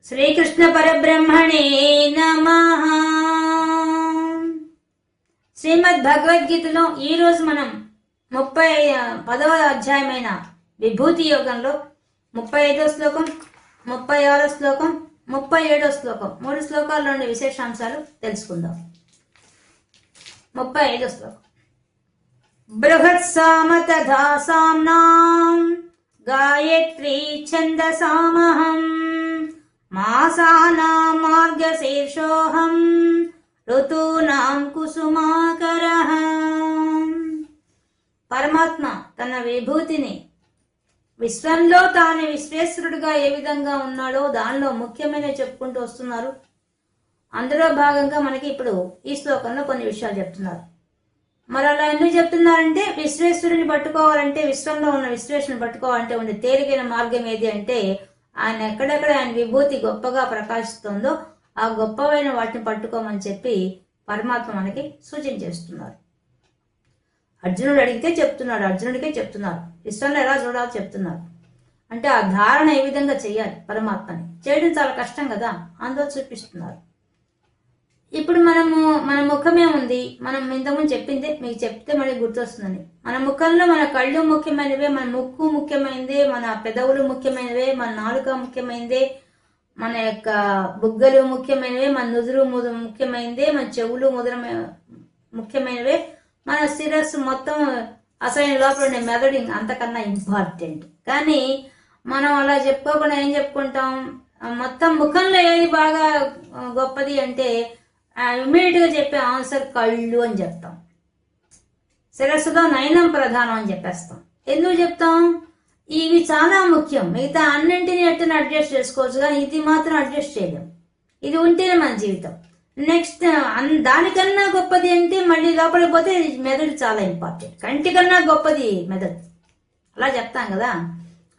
శ్రీకృష్ణ పరబ్రహ్మణే నమః. శ్రీమద్ భగవద్గీతలో ఈరోజు మనం 10వ అధ్యాయమైన విభూతి యోగంలో 35వ శ్లోకం, 36వ శ్లోకం, 37వ శ్లోకం 3 శ్లోకాల్లోని విశేషాంశాలు తెలుసుకుందాం. 35వ శ్లోకం. బృహత్సామ తథా సామ్నాం గాయత్రీ ఛందసామహం మాసానాం మార్గశీర్షోహం ఋతూనాం కుసుమాకరః. పరమాత్మ తన విభూతిని విశ్వంలో తాను విశ్వేశ్వరుడుగా ఏ విధంగా ఉన్నాడో దానిలో ముఖ్యమైన చెప్పుకుంటూ వస్తున్నారు. అందులో భాగంగా మనకి ఇప్పుడు ఈ శ్లోకంలో కొన్ని విషయాలు చెప్తున్నారు. మరి అలా ఎందుకు చెప్తున్నారంటే, విశ్వేశ్వరుని పట్టుకోవాలంటే, విశ్వంలో ఉన్న విశ్వేశ్వరుని పట్టుకోవాలంటే ఉండే తేలికైన మార్గం ఏది అంటే, ఆయన ఎక్కడెక్కడ ఆయన విభూతి గొప్పగా ప్రకాశిస్తుందో ఆ గొప్పవైన వాటిని పట్టుకోమని చెప్పి పరమాత్మ మనకి సూచన చేస్తున్నారు. అర్జునుడు అడిగితే చెప్తున్నాడు, అర్జునుడికే చెప్తున్నారు. విశ్వంలో ఎలా చూడాలో చెప్తున్నారు. అంటే ఆ ధారణ ఏ విధంగా చేయాలి పరమాత్మని చేయడం చాలా కష్టం కదా, అందులో చూపిస్తున్నారు. ఇప్పుడు మన ముఖమే ఉంది. మనం ఇంతకుముందు చెప్పిందే మీకు చెప్తే మళ్ళీ గుర్తొస్తుందని. మన ముఖంలో మన కళ్ళు ముఖ్యమైనవే, మన ముక్కు ముఖ్యమైనదే, మన పెదవులు ముఖ్యమైనవే, మన నాలుక ముఖ్యమైనదే, మన యొక్క బుగ్గలు ముఖ్యమైనవే, మన నుదురు ముఖ్యమైనదే, మన చెవులు ముఖ్యమైనవే, మన శిరస్సు మొత్తం అసలు లోపల ఉండే మెదడు అంతకన్నా ఇంపార్టెంట్. కానీ మనం అలా చెప్పుకోకుండా ఏం చెప్పుకుంటాం, మొత్తం ముఖంలో ఏది బాగా గొప్పది అంటే ఇమ్మీడియట్ గా చెప్పే ఆన్సర్ కళ్ళు అని చెప్తాం. శిరస్సులో నయనం ప్రధానం అని చెప్పేస్తాం. ఎందుకు చెప్తాం? ఇవి చాలా ముఖ్యం. మిగతా అన్నింటినీ ఎట్లా అడ్జస్ట్ చేసుకోవచ్చు, కానీ ఇది మాత్రం అడ్జస్ట్ చేయలేం. ఇది ఉంటేనే మన జీవితం. నెక్స్ట్ దానికన్నా గొప్పది అంటే మళ్ళీ లోపలికి పోతే మెదడు చాలా ఇంపార్టెంట్. కంటికన్నా గొప్పది మెదడు, అలా చెప్తాం కదా.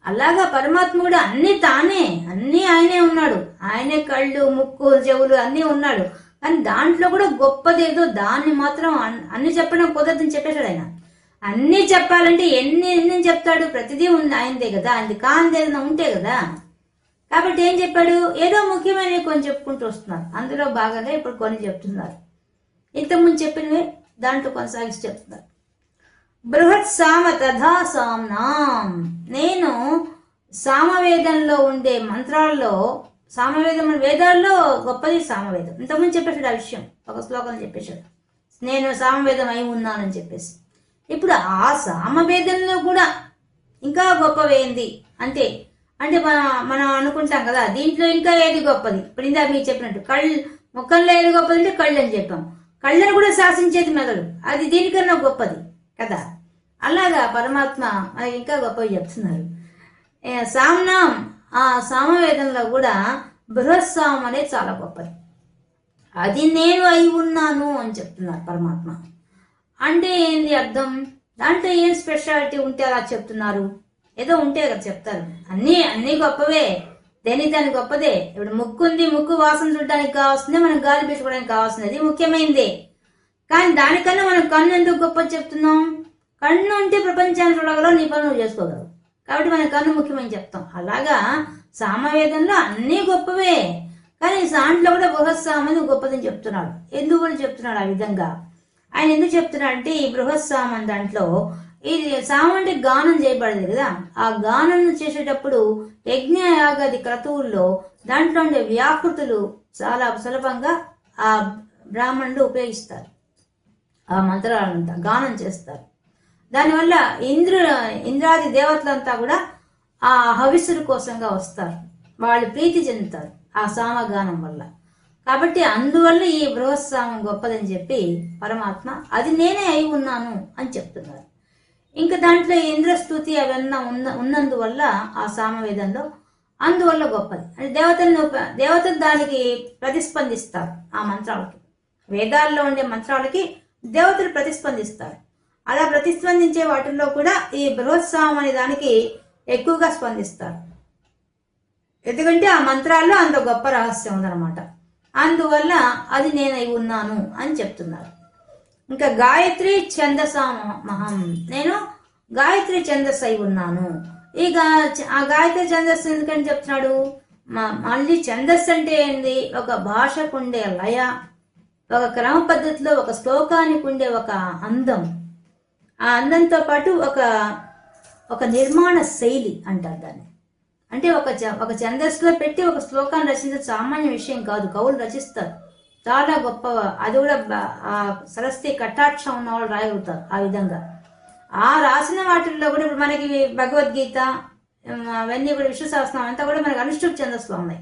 అలాగా పరమాత్మ కూడా అన్ని తానే, అన్ని ఆయనే ఉన్నాడు. ఆయనే కళ్ళు, ముక్కు, చెవులు అన్నీ ఉన్నాడు. కానీ దాంట్లో కూడా గొప్పదేదో దాన్ని మాత్రం అన్ని చెప్పడం కుదరదని చెప్పేశాడు ఆయన. అన్ని చెప్పాలంటే ఎన్ని చెప్తాడు? ప్రతిదీ ఉంది ఆయనదే కదా, అది కానిది ఏదైనా ఉంటే కదా. కాబట్టి ఏం చెప్పాడు? ఏదో ముఖ్యమైనవి కొన్ని చెప్పుకుంటూ వస్తున్నారు. అందులో భాగంగా ఇప్పుడు కొన్ని చెప్తున్నారు. ఇంతకుముందు చెప్పినవే దాంట్లో కొనసాగిస్తూ చెప్తున్నారు. బృహత్ సామ తథా సామ్నాం. నేను సామవేదంలో ఉండే మంత్రాల్లో, సామవేదం వేదాల్లో గొప్పది సామవేదం. ఇంతకుముందు చెప్పేశాడు ఆ విషయం, ఒక శ్లోకం చెప్పేశాడు. నేను సామవేదం అయి ఉన్నానని చెప్పేసి. ఇప్పుడు ఆ సామవేదంలో కూడా ఇంకా గొప్పవేంది అంటే మనం అనుకుంటాం కదా, దీంట్లో ఇంకా ఏది గొప్పది. ఇప్పుడు ఇందా మీకు చెప్పినట్టు ముఖంలో ఏది గొప్పది అంటే కళ్ళు అని చెప్పాం. కళ్ళను కూడా శాసించేది మెదడు, అది దీనికన్నా గొప్పది కదా. అలాగా పరమాత్మ మనకి ఇంకా గొప్పవి చెప్తున్నారు. సామ్నాం, ఆ సామవేదంలో కూడా బృహత్సామం అనేది చాలా గొప్పది. అది నేను అయి ఉన్నాను అని చెప్తున్నారు పరమాత్మ. అంటే ఏంది అర్థం? దాంట్లో ఏం స్పెషాలిటీ ఉంటే అలా చెప్తున్నారు? ఏదో ఉంటే కదా చెప్తారు. అన్నీ గొప్పవే, దాని గొప్పదే. ఇప్పుడు ముక్కు ఉంది, ముక్కు వాసన చూడడానికి కావాల్సిందే, మనం గాలి పెట్టుకోవడానికి కావాల్సింది, అది ముఖ్యమైనదే. కానీ దానికన్నా మనం కన్ను ఎందుకు గొప్ప చెప్తున్నాం? కన్ను ఉంటే ప్రపంచాన్ని చూడగలవు, నీ పనులు చేసుకోగలవు. కాబట్టి మన కన్ను ముఖ్యమని చెప్తాం. అలాగా సామవేదంలో అన్నీ గొప్పవే, కానీ దాంట్లో కూడా బృహత్సామని గొప్పదని చెప్తున్నాడు. ఎందుకు కూడా చెప్తున్నాడు ఆ విధంగా? ఆయన ఎందుకు చెప్తున్నాడు అంటే, ఈ బృహత్సామం దాంట్లో ఇది సామం అంటే గానం చేయబడేది కదా. ఆ గానం చేసేటప్పుడు యజ్ఞ యాగాది క్రతువుల్లో దాంట్లో ఉండే వ్యాకృతులు చాలా సులభంగా ఆ బ్రాహ్మణులు ఉపయోగిస్తారు. ఆ మంత్రాలంతా గానం చేస్తారు. దానివల్ల ఇంద్రాది దేవతలంతా కూడా ఆ హవిస్సుల కోసంగా వస్తారు, వాళ్ళు ప్రీతి చెందుతారు ఆ సామగానం వల్ల. కాబట్టి అందువల్ల ఈ బృహత్సామం గొప్పదని చెప్పి పరమాత్మ అది నేనే అయి ఉన్నాను అని చెప్తున్నారు. ఇంకా దాంట్లో ఇంద్రస్తుతి అవన్నీ ఉన్నందువల్ల ఆ సామవేదంలో అందువల్ల గొప్పది. అంటే దేవతలు దానికి ప్రతిస్పందిస్తారు. ఆ మంత్రాలకి, వేదాల్లో ఉండే మంత్రాలకి దేవతలు ప్రతిస్పందిస్తారు. అలా ప్రతిస్పందించే వాటిల్లో కూడా ఈ బృహత్సామం అనే దానికి ఎక్కువగా స్పందిస్తారు. ఎందుకంటే ఆ మంత్రాల్లో అంత గొప్ప రహస్యం ఉందన్నమాట. అందువల్ల అది నేనై ఉన్నాను అని చెప్తున్నారు. ఇంకా గాయత్రి ఛందసామహం, నేను గాయత్రి ఛందస్సు అయి ఉన్నాను. ఇక ఆ గాయత్రి ఛందస్సు ఎందుకని చెప్తున్నాడు? మళ్ళీ ఛందస్సు అంటే ఏంది? ఒక భాషకు ఉండే లయ, ఒక క్రమ పద్ధతిలో ఒక శ్లోకానికి ఉండే ఒక అందం, ఆ అందంతో పాటు ఒక నిర్మాణ శైలి అంటారు దాన్ని. అంటే ఒక ఛందస్సులో పెట్టి ఒక శ్లోకాన్ని రచించడం సామాన్య విషయం కాదు. కవులు రచిస్తారు, చాలా గొప్ప. అది కూడా ఆ సరస్వతి కటాక్షం ఉన్న వాళ్ళు రాయగలుగుతారు ఆ విధంగా. ఆ రాసిన వాటిల్లో కూడా ఇప్పుడు మనకి భగవద్గీత అవన్నీ కూడా, విష్ణు సహస్రనామం అంతా కూడా మనకి అనుష్ఠుప్ ఛందస్సులో ఉన్నాయి.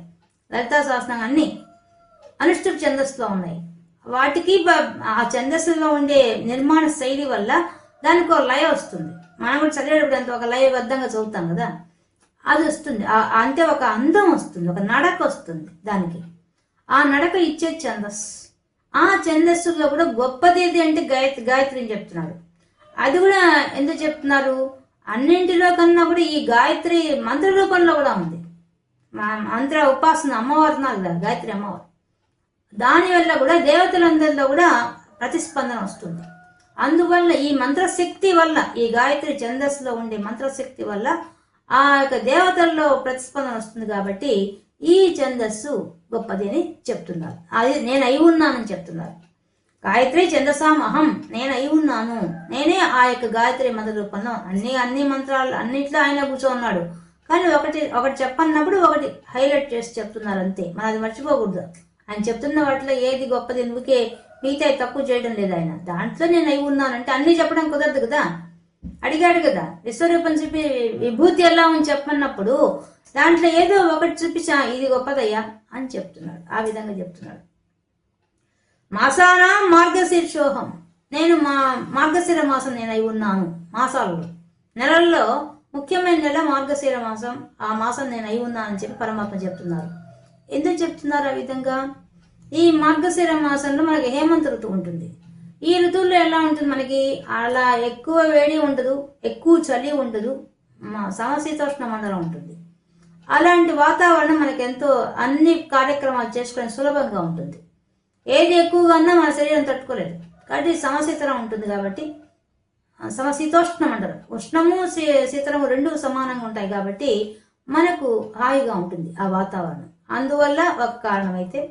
లలితా సహస్రనామం అన్ని అనుష్ఠుప్ ఛందస్సులో ఉన్నాయి. వాటికి ఆ ఛందస్సులో ఉండే నిర్మాణ శైలి వల్ల దానికి ఒక లయ వస్తుంది. మనం కూడా చదివేటప్పుడు అంత ఒక లయబద్ధంగా చదువుతాం కదా, అది వస్తుంది. అంటే ఒక అందం వస్తుంది, ఒక నడక వస్తుంది దానికి. ఆ నడక ఇచ్చే ఛందస్సు. ఆ ఛందస్సులో కూడా గొప్పది ఏది అంటే గాయత్రిని చెప్తున్నాడు. అది కూడా ఎందుకు చెప్తున్నారు? అన్నింటిలో కన్నా కూడా ఈ గాయత్రి మంత్ర రూపంలో కూడా ఉంది. మంత్ర ఉపాసన అమ్మవారు కదా, గాయత్రి అమ్మవారు. దానివల్ల కూడా దేవతలందరిలో కూడా ప్రతిస్పందన వస్తుంది. అందువల్ల ఈ మంత్రశక్తి వల్ల, ఈ గాయత్రి ఛందస్సులో ఉండే మంత్రశక్తి వల్ల ఆ యొక్క దేవతల్లో ప్రతిస్పందన వస్తుంది. కాబట్టి ఈ ఛందస్సు గొప్పది అని చెప్తున్నారు. అది నేను అయి ఉన్నానని చెప్తున్నారు. గాయత్రి ఛందసాం అహం, నేను అయి ఉన్నాను, నేనే ఆ యొక్క గాయత్రి మంత్ర రూపంలో. అన్ని మంత్రాలు అన్నిట్లో ఆయన కూర్చోన్నాడు. కానీ ఒకటి చెప్పన్నప్పుడు ఒకటి హైలైట్ చేసి చెప్తున్నారు అంతే. మనం అది మర్చిపోకూడదు. ఆయన చెప్తున్న వాటిలో ఏది గొప్పది, ఎందుకే మిగతా తక్కువ చేయడం లేదు. ఆయన దాంట్లో నేను అయి ఉన్నానంటే అన్ని చెప్పడం కుదరదు కదా. అడిగాడు కదా, విశ్వరూపం చూపి విభూతి ఎలా అని చెప్పన్నప్పుడు దాంట్లో ఏదో ఒకటి చూపించా, ఇది గొప్పదయ్యా అని చెప్తున్నాడు. ఆ విధంగా చెప్తున్నాడు. మాసానా మార్గశీర్షోహం, నేను మార్గశిర మాసం నేను అయి ఉన్నాను. మాసాలలో నెలల్లో ముఖ్యమైన నెల మార్గశిర మాసం. ఆ మాసం నేను అయి ఉన్నానని చెప్పి పరమాత్మ చెప్తున్నారు. ఎందుకు చెప్తున్నారు ఆ విధంగా? ఈ మార్గశిర మాసంలో మనకి హేమంత ఋతువు ఉంటుంది. ఈ ఋతువుల్లో ఎలా ఉంటుంది? మనకి అలా ఎక్కువ వేడి ఉండదు, ఎక్కువ చలి ఉండదు, సమశీతోష్ణ మండలం ఉంటుంది. అలాంటి వాతావరణం మనకి ఎంతో అన్ని కార్యక్రమాలు చేసుకునే సులభంగా ఉంటుంది. ఏది ఎక్కువగా ఉన్నా మన శరీరం తట్టుకోలేదు. కాబట్టి సమశీతలం ఉంటుంది. కాబట్టి సమశీతోష్ణ మండలం, ఉష్ణము శీతలము రెండు సమానంగా ఉంటాయి. కాబట్టి మనకు హాయిగా ఉంటుంది ఆ వాతావరణం. అందువల్ల ఒక కారణం అయితే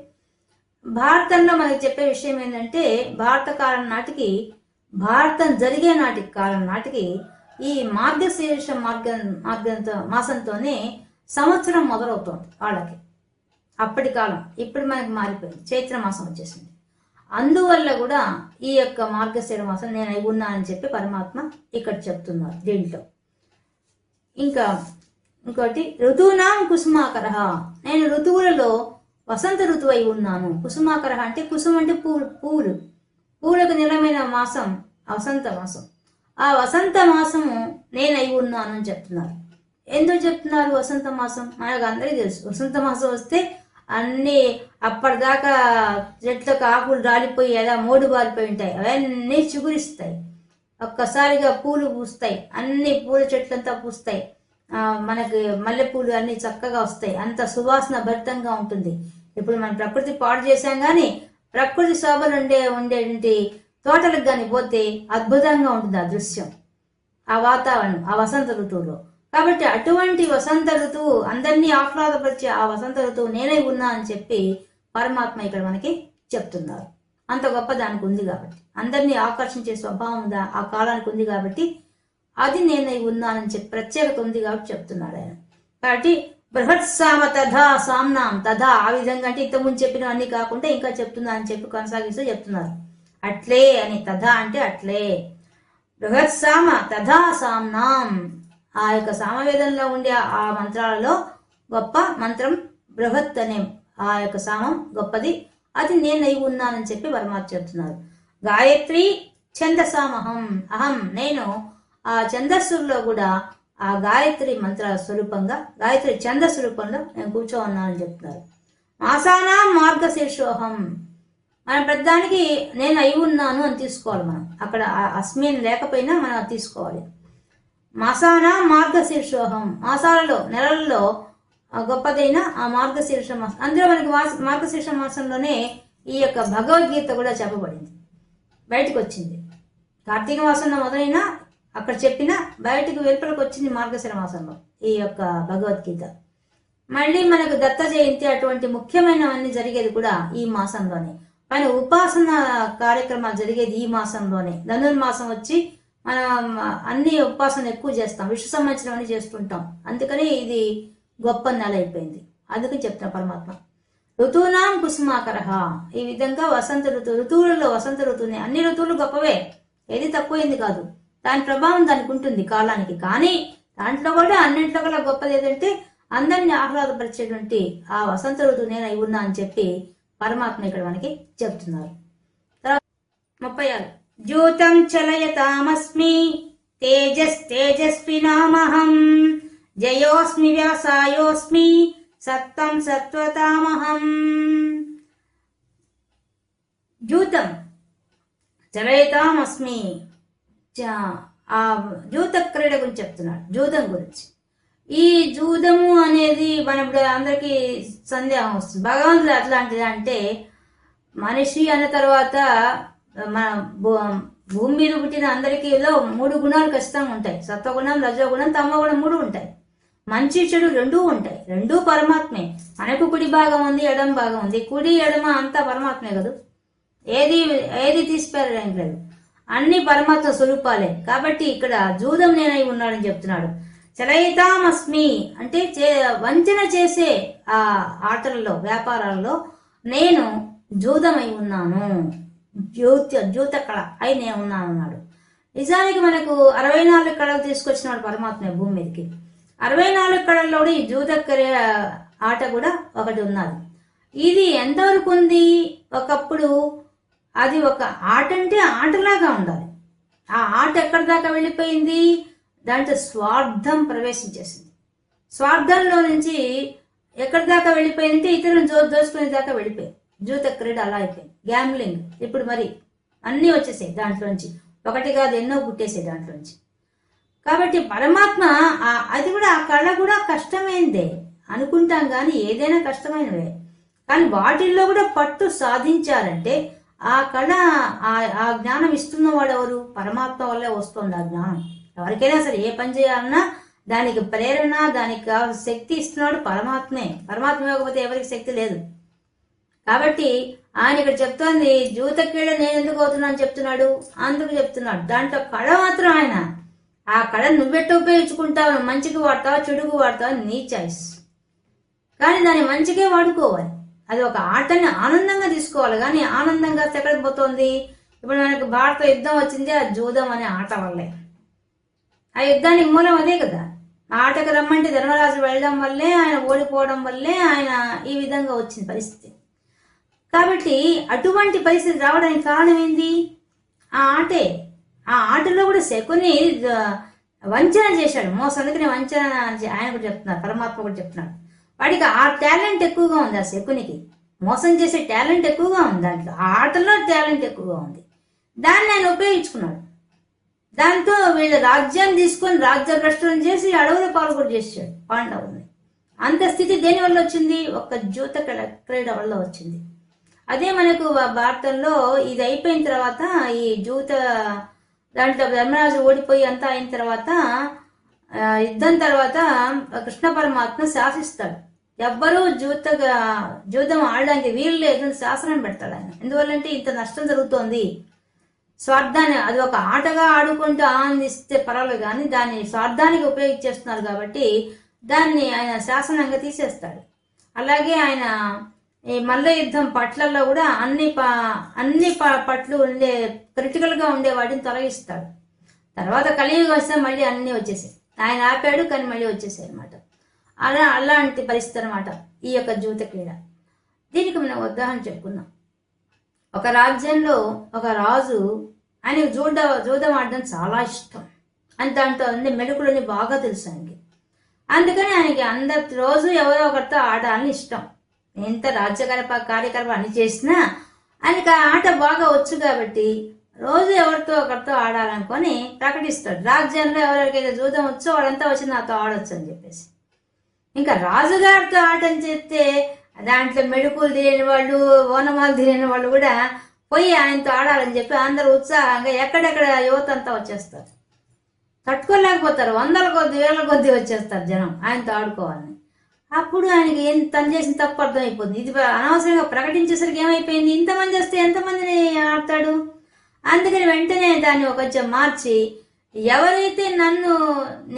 భారతంలో మనకి చెప్పే విషయం ఏంటంటే, భారత కాలం నాటికి, భారతం జరిగే కాలం నాటికి ఈ మార్గశీర్ష మాసంతోనే సంవత్సరం మొదలవుతోంది వాళ్ళకి. అప్పటి కాలం ఇప్పుడు మనకి మారిపోయింది, చైత్ర మాసం వచ్చేసింది. అందువల్ల కూడా ఈ యొక్క మార్గశిర మాసం నేను అయి ఉన్నానని చెప్పి పరమాత్మ ఇక్కడ చెప్తున్నారు దీంట్లో. ఇంకోటి ఋతువునాం కుసుమాకర, నేను ఋతువులలో వసంత ఋతువు అయి ఉన్నాను. కుసుమాకర అంటే కుసుమ అంటే పూలకు నిలమైన మాసం వసంత మాసం. ఆ వసంత మాసము నేను అయి ఉన్నాను అని చెప్తున్నారు. ఎందుకు చెప్తున్నారు వసంత మాసం? మనకు అందరికీ తెలుసు, వసంత మాసం వస్తే అన్ని అప్పటిదాకా చెట్లకు ఆకులు రాలిపోయి ఎలా మోడు బారిపోయి ఉంటాయి, అవన్నీ చిగురిస్తాయి. ఒక్కసారిగా పూలు పూస్తాయి, అన్ని పూల చెట్లంతా పూస్తాయి. మనకి మల్లెపూలు అన్ని చక్కగా వస్తాయి, అంత సువాసన భరితంగా ఉంటుంది. ఇప్పుడు మనం ప్రకృతి పాడు చేశాం, కానీ ప్రకృతి శోభలు ఉండేటువంటి తోటలకు కానీ పోతే అద్భుతంగా ఉంటుంది ఆ దృశ్యం, ఆ వాతావరణం ఆ వసంత ఋతువులో. కాబట్టి అటువంటి వసంత ఋతువు అందరినీ ఆహ్లాదపరిచే ఆ వసంత ఋతువు నేనే ఉన్నా అని చెప్పి పరమాత్మ ఇక్కడ మనకి చెప్తున్నారు. అంత గొప్ప దానికి ఉంది కాబట్టి, అందరినీ ఆకర్షించే స్వభావం ఆ కాలానికి ఉంది కాబట్టి అది నేనై ఉన్నానని చెప్పి ప్రత్యేకత ఉంది కాబట్టి చెప్తున్నాడు ఆయన. కాబట్టి బృహత్సామ తథా సామ్నాం, తథా ఆ విధంగా అంటే ఇంతకుముందు చెప్పిన అన్ని కాకుండా ఇంకా చెప్తున్నా అని చెప్పి కొనసాగిస్తూ చెప్తున్నారు. అట్లే అని, తథా అంటే అట్లే. బృహత్సామ తథా సామ్నాం, ఆ యొక్క సామవేదంలో ఉండే ఆ మంత్రాలలో గొప్ప మంత్రం బృహత్ అనే ఆ యొక్క సామం గొప్పది, అది నేను అయి ఉన్నానని చెప్పి పరమాత్మ చెప్తున్నారు. గాయత్రి ఛందసామహం, అహం నేను ఆ ఛందస్సుల్లో కూడా ఆ గాయత్రి మంత్ర స్వరూపంగా, గాయత్రి ఛందస్సు రూపంలో నేను కూర్చో ఉన్నానని చెప్తున్నారు. మాసానా మార్గశీర్షోహం, మన పెద్దానికి నేను అయి ఉన్నాను అని తీసుకోవాలి మనం. అక్కడ అస్మిన్ లేకపోయినా మనం అది తీసుకోవాలి. మాసానా మార్గశీర్షోహం, మాసాలలో నెలల్లో గొప్పదైన ఆ మార్గశీర్ష మాసం. అందులో మనకి మార్గశీర్ష మాసంలోనే ఈ యొక్క భగవద్గీత కూడా చెప్పబడింది, బయటకు వచ్చింది. కార్తీక మాసంలో మొదలైన అక్కడ చెప్పిన బయటకు వెలుపలకు వచ్చింది మార్గశిర మాసంలో ఈ యొక్క భగవద్గీత. మళ్ళీ మనకు దత్త జయంతి అటువంటి ముఖ్యమైనవన్నీ జరిగేది కూడా ఈ మాసంలోనే. పైన ఉపాసన కార్యక్రమాలు జరిగేది ఈ మాసంలోనే. ధనుర్మాసం వచ్చి మనం అన్ని ఉపాసన ఎక్కువ చేస్తాం, విష్ణు సంబంధించినవన్నీ చేస్తుంటాం. అందుకని ఇది గొప్ప నెల అయిపోయింది. అందుకని చెప్తున్నా పరమాత్మ ఋతువునాం కుసుమాకర. ఈ విధంగా వసంత ఋతువులలో వసంత ఋతువుని, అన్ని ఋతువులు గొప్పవే, ఏది తక్కువైంది కాదు. దాని ప్రభావం దానికి ఉంటుంది కాలానికి. కానీ దాంట్లో కూడా అన్నింట్లో కూడా గొప్పది ఏదంటే అందరినీ ఆహ్లాదపరిచేటువంటి ఆ వసంత ఋతువు నేను అయి ఉన్నా అని చెప్పి పరమాత్మ ఇక్కడ మనకి చెప్తున్నారు. 36 జూతం చలయతామస్మి తేజస్వినామహం జయోస్మి వ్యాసాయోస్మి సత్తం సత్వతామహం. జూతం చలయతామస్మి, ఆ జూత క్రీడ గురించి చెప్తున్నాడు, జూదం గురించి. ఈ జూదము అనేది మనం ఇప్పుడు అందరికీ సందేహం వస్తుంది, భగవంతుడు అట్లాంటిది అంటే మనిషి అన్న తర్వాత మన భూమి మీద పుట్టిన అందరికీలో 3 గుణాలు ఖచ్చితంగా ఉంటాయి. సత్వగుణం, రజోగుణం, తమోగుణం 3 ఉంటాయి. మంచి చెడు 2 ఉంటాయి. 2 పరమాత్మే. మనకు కుడి భాగం ఉంది, ఎడమ భాగం ఉంది. కుడి ఎడమ అంతా పరమాత్మే కదా, ఏది తీసిపారేం లేదు, అన్ని పరమాత్మ స్వరూపాలే. కాబట్టి ఇక్కడ జూదం నేనై ఉన్నాడని చెప్తున్నాడు. చలయితామస్మి అంటే వంచన చేసే ఆ ఆటలలో, వ్యాపారాలలో నేను జూదమై ఉన్నాను, జూత కళ అయి నేను ఉన్నాను అన్నాడు. నిజానికి మనకు 64 కళలు తీసుకొచ్చినాడు పరమాత్మ భూమి మీదకి. 64 కళల్లో కూడా ఈ జూత ఆట కూడా ఒకటి ఉన్నది. ఇది ఎంతవరకు ఉంది? ఒకప్పుడు అది ఒక ఆట అంటే ఆటలాగా ఉండాలి. ఆ ఆట ఎక్కడి దాకా వెళ్ళిపోయింది? దాంట్లో స్వార్థం ప్రవేశించేసింది. స్వార్థంలో నుంచి ఎక్కడి దాకా వెళ్ళిపోయిందంటే ఇతరులను దోచుకునే దాకా వెళ్ళిపోయింది. జూత క్రీడ అలా అయిపోయింది. గ్యాంబ్లింగ్ ఇప్పుడు మరి అన్నీ వచ్చేసాయి దాంట్లోంచి, ఒకటి కాదు ఎన్నో పుట్టేసాయి దాంట్లోంచి. కాబట్టి పరమాత్మ అది కూడా, ఆ కళ కూడా కష్టమైందే అనుకుంటాం, కానీ ఏదైనా కష్టమైనవే. కానీ వాటిల్లో కూడా పట్టు సాధించారంటే ఆ కళ, ఆ జ్ఞానం ఇస్తున్న వాడు ఎవరు? పరమాత్మ వల్లే వస్తుంది ఆ జ్ఞానం. ఎవరికైనా సరే ఏ పని చేయాలన్నా దానికి ప్రేరణ, దానికి కావాల్సిన శక్తి ఇస్తున్నాడు పరమాత్మే. పరమాత్మ ఇవ్వకపోతే ఎవరికి శక్తి లేదు. కాబట్టి ఆయన ఇక్కడ చెప్తోంది జూత క్రీడ నేను ఎందుకు అవుతున్నాను చెప్తున్నాడు, అందుకు చెప్తున్నాడు. దాంట్లో కళ మాత్రం ఆయన, ఆ కళ నువ్వెట్టు ఉపయోగించుకుంటావు, మంచికి వాడతావా చెడుకు వాడతావా నీ చాయిస్. కానీ దాన్ని మంచిగా వాడుకోవాలి. అది ఒక ఆటని ఆనందంగా తీసుకోవాలి. కానీ ఆనందంగా ఎక్కడికి పోతుంది? ఇప్పుడు మనకు భారత యుద్ధం వచ్చింది ఆ జూదం అనే ఆట వల్లే. ఆ యుద్ధానికి మూలం అదే కదా. ఆ ఆటకు రమ్మంటే ధర్మరాజు వెళ్ళడం వల్లే, ఆయన ఓడిపోవడం వల్లే ఆయన ఈ విధంగా వచ్చిన పరిస్థితి. కాబట్టి అటువంటి పరిస్థితి రావడానికి కారణం ఏంది? ఆ ఆటే. ఆ ఆటలో కూడా శకుని వంచన చేశాడు, మోసం. అందుకని వంచన ఆయన కూడా చెప్తున్నారు, పరమాత్మ కూడా చెప్తున్నాడు. వాడికి ఆ టాలెంట్ ఎక్కువగా ఉంది. ఆ శకునికి మోసం చేసే టాలెంట్ ఎక్కువగా ఉంది. దాంట్లో ఆ ఆటలో టాలెంట్ ఎక్కువగా ఉంది. దాన్ని ఆయన ఉపయోగించుకున్నాడు. దాంతో వీళ్ళ రాజ్యాన్ని తీసుకొని రాజ్య భ్రష్టం చేసి అడవుల పాలు కూడా చేసాడు పాండవుల్ని. అంత స్థితి దేని వల్ల వచ్చింది? ఒక్క జూత క్రీడ వల్ల వచ్చింది. అదే మనకు భారతంలో ఇది అయిపోయిన తర్వాత, ఈ జూత దాంట్లో ధర్మరాజు ఓడిపోయి అంతా అయిన తర్వాత, యుద్ధం తర్వాత కృష్ణ పరమాత్మ శాసిస్తాడు. ఎవ్వరూ జూదం ఆడడానికి వీలు లేదు శాసనం పెడతాడు ఆయన. ఎందువల్లంటే ఇంత నష్టం జరుగుతోంది, స్వార్థాన్ని అది ఒక ఆటగా ఆడుకుంటూ ఆనందిస్తే పర్వాలేదు, కానీ దాన్ని స్వార్థానికి ఉపయోగించేస్తున్నారు కాబట్టి దాన్ని ఆయన శాసనంగా తీసేస్తాడు. అలాగే ఆయన ఈ మల్ల యుద్ధం పట్లలో కూడా అన్ని పట్లు ఉండే క్రిటికల్గా ఉండే వాటిని తొలగిస్తాడు. తర్వాత కలియుగం వస్తే మళ్ళీ అన్నీ వచ్చేసాయి. ఆయన ఆపాడు కానీ మళ్ళీ వచ్చేసాయి అనమాట. అలాంటి పరిస్థితి అనమాట ఈ యొక్క జూత క్రీడ. దీనికి మనం ఉదాహరణ చెప్పుకుందాం. ఒక రాజ్యంలో ఒక రాజు, ఆయనకు జూదం ఆడడం చాలా ఇష్టం. అని దాంట్లో అన్ని మెడుకులని బాగా తెలుసు ఆయనకి. అందుకని ఆయనకి అందరి రోజు ఎవరో ఒకరితో ఆడాలని ఇష్టం. ఎంత కార్యకలాపాలు అన్ని చేసినా ఆయనకి ఆ ఆట బాగా వచ్చు కాబట్టి రోజు ఎవరితో ఒకరితో ఆడాలనుకొని ప్రకటిస్తాడు. రాజ్యంలో ఎవరికైతే జూదం వచ్చో వాళ్ళంతా వచ్చి నాతో ఆడొచ్చు అని చెప్పేసి. ఇంకా రాజుగారితో ఆటని చెప్తే దాంట్లో మెడుకులు తిరిగిన వాళ్ళు, ఓనమాలు తిరిగిన వాళ్ళు కూడా పోయి ఆయనతో ఆడాలని చెప్పి అందరూ ఉత్సాహంగా ఎక్కడెక్కడ యువత అంతా వచ్చేస్తారు. తట్టుకోలేకపోతారు. 100 కొద్ది 1000 కొద్ది వచ్చేస్తారు జనం ఆయనతో ఆడుకోవాలని. అప్పుడు ఆయనకి తను చేసిన తప్పు అర్థమైపోతుంది. ఇది అనవసరంగా ప్రకటించేసరికి ఏమైపోయింది, ఇంతమంది వస్తే ఎంతమందిని ఆడతాడు. అందుకని వెంటనే దాన్ని కొంచెం మార్చి, ఎవరైతే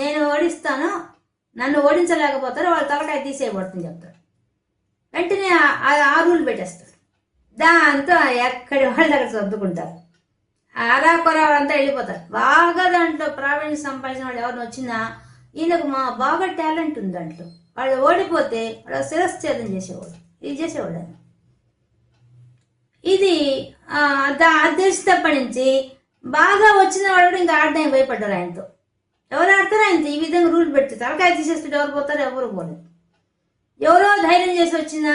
నేను ఓడిస్తానో, నన్ను ఓడించలేకపోతారో వాళ్ళ తలకాయ తీసేయబడుతుంది చెప్తాడు. వెంటనే ఆ రూల్ పెట్టేస్తాడు. దాంతో ఎక్కడి వాళ్ళు అక్కడ సర్దుకుంటారు. అరాకొర అంతా వెళ్ళిపోతారు. బాగా దాంట్లో ప్రావీణ్యం సంపాదించిన వాళ్ళు ఎవరిని వచ్చినా ఈయనకు బాగా టాలెంట్ ఉంది దాంట్లో. వాళ్ళు ఓడిపోతే వాళ్ళు శిరశ్ఛేదం చేసేవాడు, ఇది చేసేవాడు ఆయన. ఇది తెలిసినప్పటి నుంచి బాగా వచ్చిన వాళ్ళు ఇంకా ఆడడానికి భయపడ్డారు ఆయనతో. ఎవరు ఆడతారు ఆయనతో ఈ విధంగా రూల్ పెడితే తలకాయ తీసేస్తుంటే ఎవరు పోతారు, ఎవరు పోలేదు. ఎవరో ధైర్యం చేసి వచ్చినా,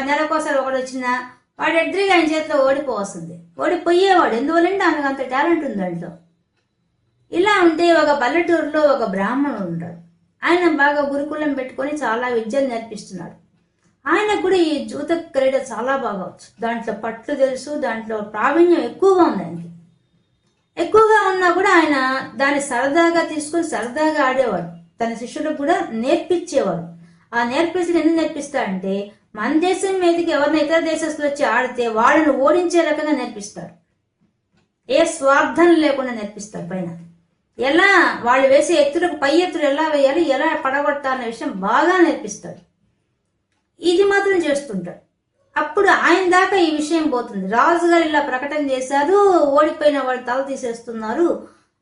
నెలకోసారి ఒకటి వచ్చినా వాడు ఎడ్రిగా ఆయన చేతిలో ఓడిపోవస్తుంది, ఓడిపోయేవాడు. ఎందువల్లంటే ఆయనకు అంత టాలెంట్ ఉంది దాంట్లో. ఇలా ఉంటే ఒక పల్లెటూరులో ఒక బ్రాహ్మణుడు ఉంటాడు. ఆయన బాగా గురుకులం పెట్టుకొని చాలా విద్యలు నేర్పిస్తున్నాడు. ఆయన కూడా ఈ జూత క్రీడ చాలా బాగా వచ్చు. దాంట్లో పట్లు తెలుసు, దాంట్లో ప్రావీణ్యం ఎక్కువగా ఉంది ఆయనకి. ఎక్కువగా ఉన్నా కూడా ఆయన దాన్ని సరదాగా తీసుకొని సరదాగా ఆడేవాడు. తన శిష్యులకు కూడా నేర్పించేవాడు. ఆ నేర్పించి ఎందుకు నేర్పిస్తాడంటే, మన దేశం మీదకి ఎవరిని ఇతర దేశస్తులు వచ్చి ఆడితే వాళ్ళని ఓడించే రకంగా నేర్పిస్తాడు. ఏ స్వార్థం లేకుండా నేర్పిస్తాడు. పైన ఎలా వాళ్ళు వేసే ఎత్తులకు పై ఎత్తులు ఎలా వేయాలి, ఎలా పడగొట్టాలనే విషయం బాగా నేర్పిస్తాడు. ఇది మాత్రం చేస్తుంటాడు. అప్పుడు ఆయన దాకా ఈ విషయం పోతుంది. రాజుగారు ఇలా ప్రకటన చేశారు, ఓడిపోయిన వాళ్ళు తల తీసేస్తున్నారు,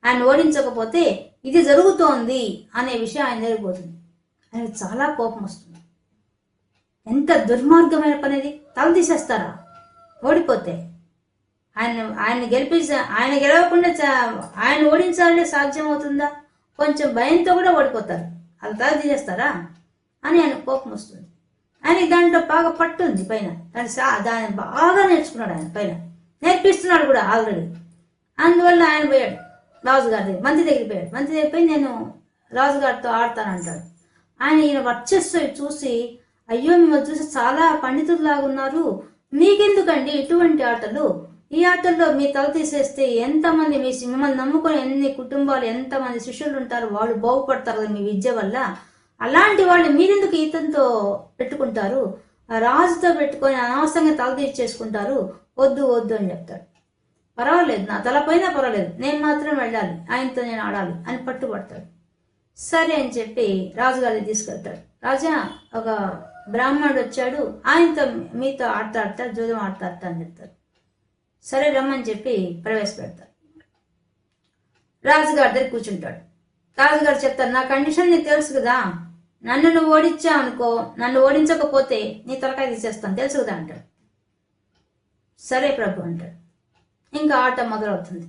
ఆయన ఓడించకపోతే ఇది జరుగుతోంది అనే విషయం ఆయన జరిగిపోతుంది. ఆయనకు చాలా కోపం వస్తుంది. ఎంత దుర్మార్గమైన పనిది, తల తీసేస్తారా ఓడిపోతే? ఆయన గెలవకుండా ఆయన ఓడించాలంటే సాధ్యమవుతుందా? కొంచెం భయంతో కూడా ఓడిపోతారు, అది తల తీసేస్తారా అని ఆయన కోపం వస్తుంది. ఆయనకి దాంట్లో బాగా పట్టుంది పైన, దాన్ని బాగా నేర్చుకున్నాడు. ఆయన పైన నేర్పిస్తున్నాడు కూడా ఆల్రెడీ. అందువల్ల ఆయన పోయాడు రాజుగారి దగ్గర, మంత్రి దగ్గరికి పోయాడు. మంత్రి దగ్గర పోయి నేను రాజుగారితో ఆడతానంటాడు. ఆయన ఈయన వర్చస్సు చూసి, అయ్యో మిమ్మల్ని చూసి చాలా పండితుల్లాగా ఉన్నారు, మీకెందుకండి ఇటువంటి ఆటలు? ఈ ఆటల్లో మీ తల తీసేస్తే ఎంతమంది మిమ్మల్ని నమ్ముకొని ఎన్ని కుటుంబాలు, ఎంతమంది శిష్యులు ఉంటారు, వాళ్ళు బాగుపడతారు కదా మీ విద్య వల్ల. అలాంటి వాళ్ళు మీరెందుకు ఈతంతో పెట్టుకుంటారు, రాజుతో పెట్టుకొని అనవసరంగా తల తీర్చేసుకుంటారు, వద్దు వద్దు అని చెప్తాడు. పర్వాలేదు, నా తలపైన పర్వాలేదు, నేను మాత్రం వెళ్ళాలి, ఆయనతో నేను ఆడాలి అని పట్టుబడతాడు. సరే అని చెప్పి రాజుగారిని తీసుకెళ్తాడు. రాజా, ఒక బ్రాహ్మణుడు వచ్చాడు, ఆయనతో మీతో ఆడతా జూదం ఆడతా అని చెప్తారు. సరే రమ్మని చెప్పి ప్రవేశపెడతారు. రాజుగారి దగ్గర కూర్చుంటాడు. రాజుగారు చెప్తారు, నా కండిషన్ నీకు తెలుసు కదా, నన్ను నువ్వు ఓడించావు అనుకో, నన్ను ఓడించకపోతే నీ తలకాయ తీసేస్తాను తెలుసు కదా అంటాడు. సరే ప్రభు అంటాడు. ఇంకా ఆట మొదలవుతుంది.